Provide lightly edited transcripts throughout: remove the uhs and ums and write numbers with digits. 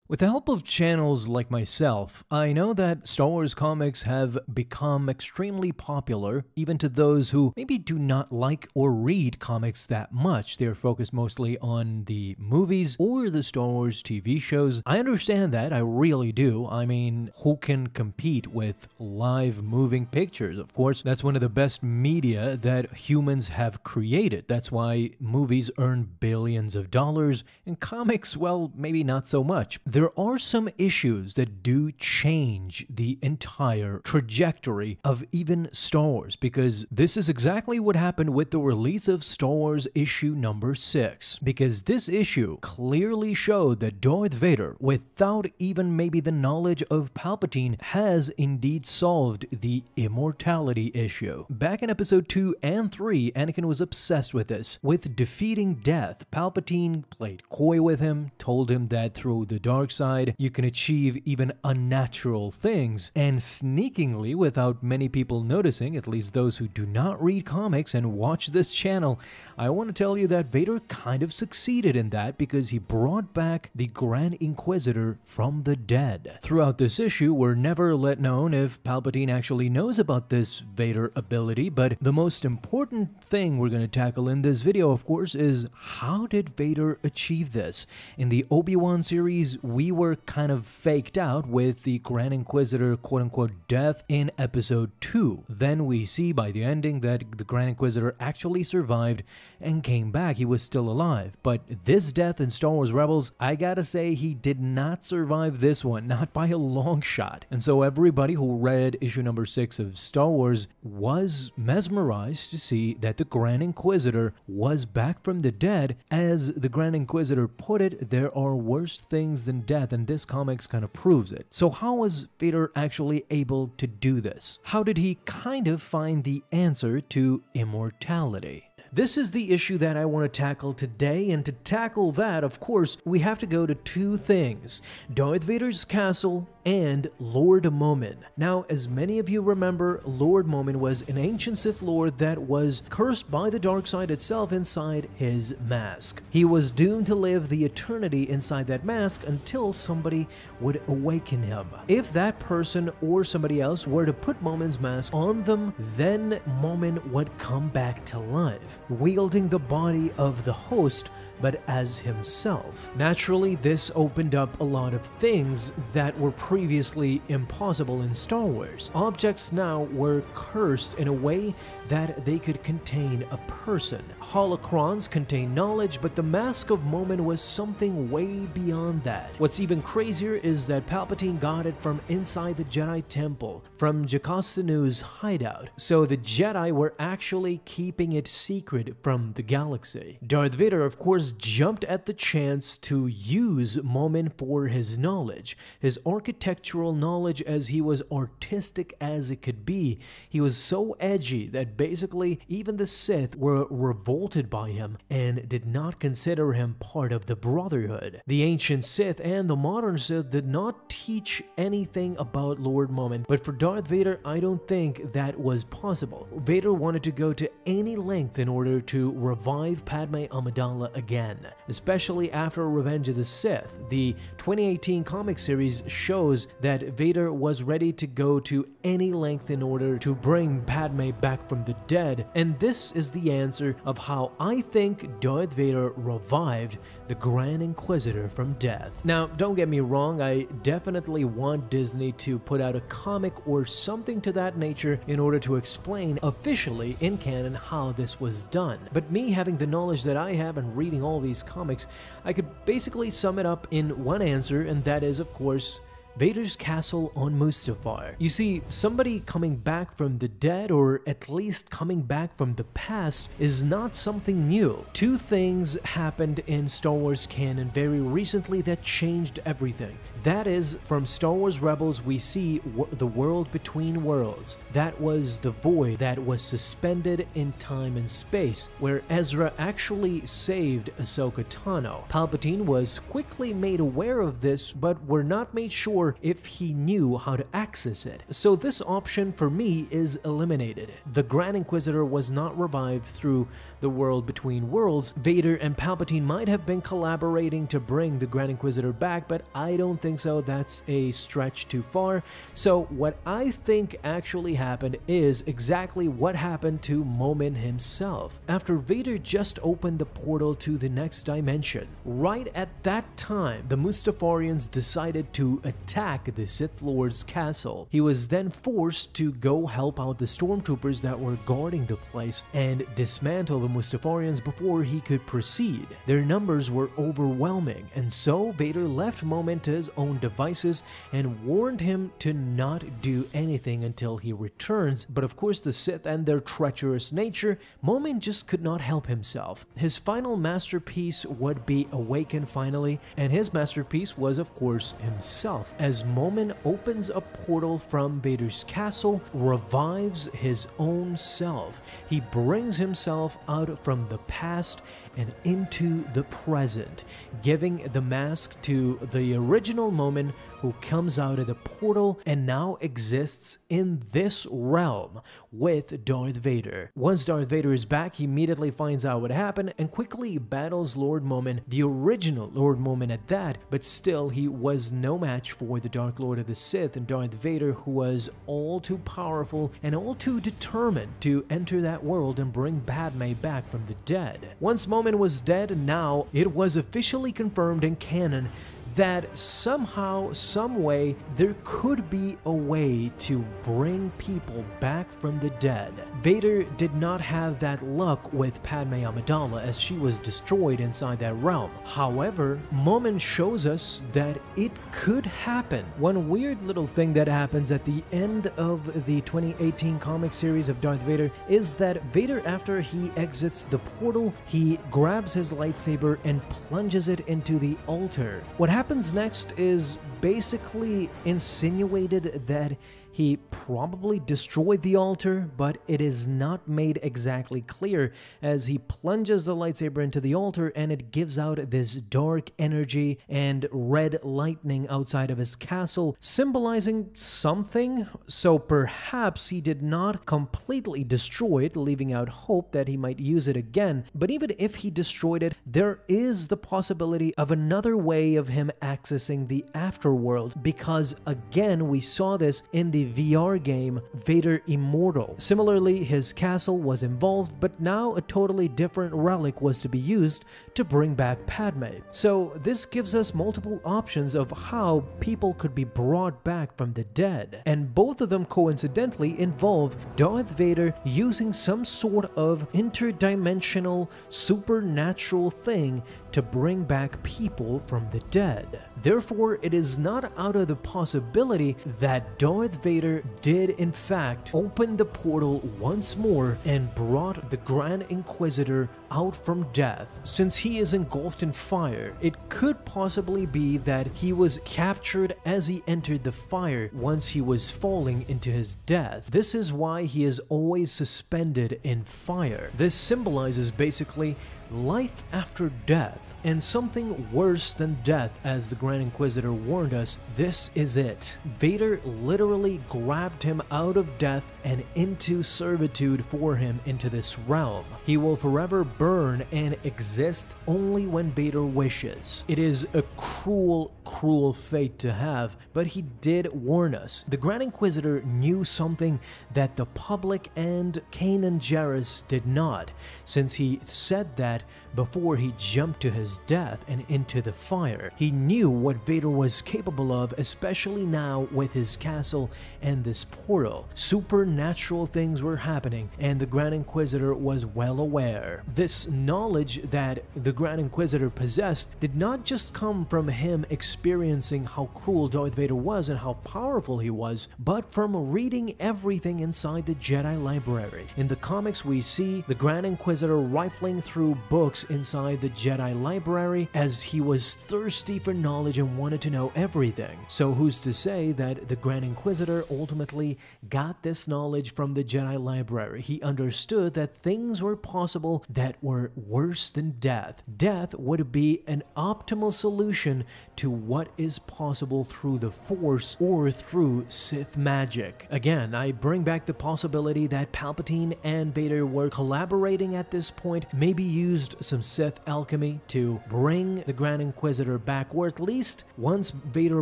With the help of channels like myself, I know that Star Wars comics have become extremely popular, even to those who maybe do not like or read comics that much. They're focused mostly on the movies or the Star Wars TV shows. I understand that, I really do. I mean, who can compete with live moving pictures? Of course, that's one of the best media that humans have created. That's why movies earn billions of dollars, and comics, well, maybe not so much. There are some issues that do change the entire trajectory of even Star Wars, because this is exactly what happened with the release of Star Wars issue number 6. Because this issue clearly showed that Darth Vader, without even maybe the knowledge of Palpatine, has indeed solved the immortality issue. Back in episode 2 and 3, Anakin was obsessed with this. With defeating death, Palpatine played coy with him, told him that through the dark side, you can achieve even unnatural things, and sneakingly, without many people noticing, at least those who do not read comics and watch this channel, I want to tell you that Vader kind of succeeded in that because he brought back the Grand Inquisitor from the dead. Throughout this issue, we're never let known if Palpatine actually knows about this Vader ability, but the most important thing we're going to tackle in this video, of course, is how did Vader achieve this? In the Obi-Wan series, we were kind of faked out with the Grand Inquisitor quote-unquote death in episode 2. Then we see by the ending that the Grand Inquisitor actually survived and came back. He was still alive. But this death in Star Wars Rebels, I gotta say, he did not survive this one, not by a long shot. And so everybody who read issue number 6 of Star Wars was mesmerized to see that the Grand Inquisitor was back from the dead. As the Grand Inquisitor put it, there are worse things than death, and this comics kind of proves it. So how was Vader actually able to do this? How did he kind of find the answer to immortality? This is the issue that I want to tackle today, and to tackle that, of course, we have to go to two things: Darth Vader's castle and Lord Momin. Now, as many of you remember, Lord Momin was an ancient Sith Lord that was cursed by the dark side itself inside his mask. He was doomed to live the eternity inside that mask until somebody would awaken him. If that person or somebody else were to put Momin's mask on them, then Momin would come back to life, wielding the body of the host, but as himself. Naturally, this opened up a lot of things that were previously impossible in Star Wars. Objects now were cursed in a way that they could contain a person. Holocrons contain knowledge, but the Mask of Momin was something way beyond that. What's even crazier is that Palpatine got it from inside the Jedi Temple, from Jaqas Sinu's hideout, so the Jedi were actually keeping it secret from the galaxy. Darth Vader, of course, jumped at the chance to use Momin for his knowledge, his architectural knowledge, as he was artistic as it could be. He was so edgy that basically even the Sith were revolted by him and did not consider him part of the Brotherhood. The ancient Sith and the modern Sith did not teach anything about Lord Momin, but for Darth Vader, I don't think that was possible. Vader wanted to go to any length in order to revive Padme Amidala again, especially after Revenge of the Sith. The 2018 comic series shows that Vader was ready to go to any length in order to bring Padme back from the dead, and this is the answer of how I think Darth Vader revived the Grand Inquisitor from death. Now, don't get me wrong, I definitely want Disney to put out a comic or something to that nature in order to explain officially in canon how this was done. But me having the knowledge that I have and reading all these comics, I could basically sum it up in one answer, and that is, of course, Vader's castle on Mustafar. You see, somebody coming back from the dead, or at least coming back from the past, is not something new. Two things happened in Star Wars canon very recently that changed everything. That is, from Star Wars Rebels, we see the world between worlds. That was the void that was suspended in time and space, where Ezra actually saved Ahsoka Tano. Palpatine was quickly made aware of this, but we're not made sure if he knew how to access it. So this option for me is eliminated. The Grand Inquisitor was not revived through the world between worlds. Vader and Palpatine might have been collaborating to bring the Grand Inquisitor back, but I don't think so. That's a stretch too far. So what I think actually happened is exactly what happened to Momin himself. After Vader just opened the portal to the next dimension, right at that time, the Mustafarians decided to attack the Sith Lord's castle. He was then forced to go help out the stormtroopers that were guarding the place and dismantle the Mustafarians before he could proceed. Their numbers were overwhelming, and so Vader left Momin to his own devices and warned him to not do anything until he returns. But of course, the Sith and their treacherous nature, Momin just could not help himself. His final masterpiece would be awakened finally, and his masterpiece was of course himself, as Momin opens a portal from Vader's castle, revives his own self. He brings himself out from the past and into the present, giving the mask to the original Momin, who comes out of the portal and now exists in this realm with Darth Vader. Once Darth Vader is back, he immediately finds out what happened and quickly battles Lord Momin, the original Lord Momin at that, but still he was no match for the Dark Lord of the Sith and Darth Vader, who was all too powerful and all too determined to enter that world and bring Padme back from the dead. Once Momin was dead, now it was officially confirmed in canon that somehow, some way, there could be a way to bring people back from the dead. Vader did not have that luck with Padme Amidala, as she was destroyed inside that realm. However, Momin shows us that it could happen. One weird little thing that happens at the end of the 2018 comic series of Darth Vader is that Vader, after he exits the portal, he grabs his lightsaber and plunges it into the altar. What happens next is basically insinuated that he probably destroyed the altar, but it is not made exactly clear, as he plunges the lightsaber into the altar and it gives out this dark energy and red lightning outside of his castle, symbolizing something. So perhaps he did not completely destroy it, leaving out hope that he might use it again. But even if he destroyed it, there is the possibility of another way of him accessing the afterworld, because again, we saw this in the VR game Vader Immortal. Similarly, his castle was involved, but now a totally different relic was to be used to bring back Padme. So this gives us multiple options of how people could be brought back from the dead, and both of them coincidentally involve Darth Vader using some sort of interdimensional supernatural thing to bring back people from the dead. Therefore, it is not out of the possibility that Darth Vader did in fact open the portal once more and brought the Grand Inquisitor out from death. Since he is engulfed in fire, it could possibly be that he was captured as he entered the fire once he was falling into his death. This is why he is always suspended in fire. This symbolizes basically life after death, and something worse than death, as the Grand Inquisitor warned us. This is it. Vader literally grabbed him out of death and into servitude for him into this realm. He will forever burn and exist only when Vader wishes. It is a cruel, cruel fate to have, but he did warn us. The Grand Inquisitor knew something that the public and Kanan Jarrus did not, since he said that before he jumped to his death and into the fire. He knew what Vader was capable of, especially now with his castle and this portal. Supernatural things were happening, and the Grand Inquisitor was well aware. This knowledge that the Grand Inquisitor possessed did not just come from him experiencing how cruel Darth Vader was and how powerful he was, but from reading everything inside the Jedi library. In the comics, we see the Grand Inquisitor rifling through books inside the Jedi library, as he was thirsty for knowledge and wanted to know everything. So who's to say that the Grand Inquisitor ultimately got this knowledge from the Jedi library? He understood that things were possible that were worse than death. Death would be an optimal solution to what is possible through the Force or through Sith magic. Again, I bring back the possibility that Palpatine and Vader were collaborating at this point, maybe used some Sith alchemy to bring the Grand Inquisitor back, or at least once Vader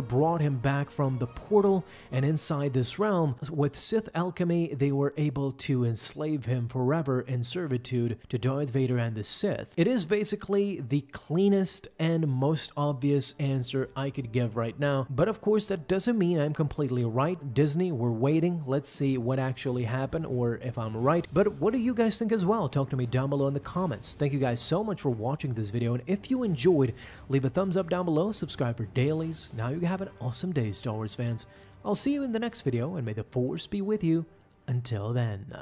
brought him back from the portal and inside this realm, with Sith alchemy, they were able to enslave him forever in servitude to Darth Vader and the Sith. It is basically the cleanest and most obvious answer I could give right now, but of course that doesn't mean I'm completely right. Disney, we're waiting. Let's see what actually happened or if I'm right. But what do you guys think as well? Talk to me down below in the comments. Thank you guys so much for watching this video, and if you enjoyed, leave a thumbs up down below, subscribe for dailies. Now you have an awesome day, Star Wars fans. I'll see you in the next video, and may the Force be with you until then.